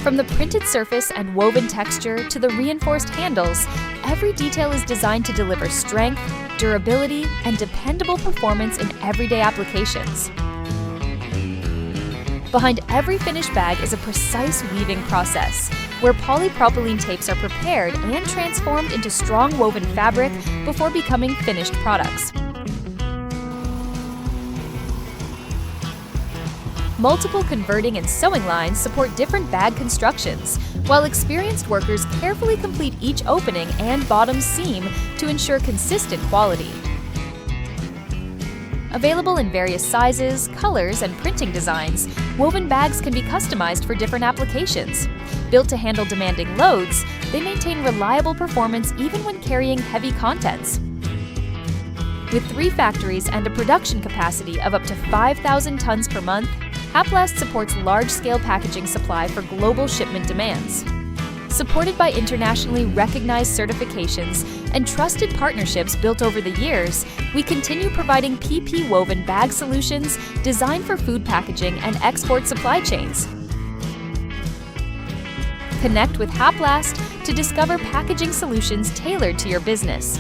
From the printed surface and woven texture to the reinforced handles, every detail is designed to deliver strength, durability, and dependable performance in everyday applications. Behind every finished bag is a precise weaving process, where polypropylene tapes are prepared and transformed into strong woven fabric before becoming finished products. Multiple converting and sewing lines support different bag constructions, while experienced workers carefully complete each opening and bottom seam to ensure consistent quality. Available in various sizes, colors, and printing designs, woven bags can be customized for different applications. Built to handle demanding loads, they maintain reliable performance even when carrying heavy contents. With 3 factories and a production capacity of up to 5,000 tons per month, HAPLAST supports large-scale packaging supply for global shipment demands. Supported by internationally recognized certifications and trusted partnerships built over the years, we continue providing PP woven bag solutions designed for food packaging and export supply chains. Connect with HAPLAST to discover packaging solutions tailored to your business.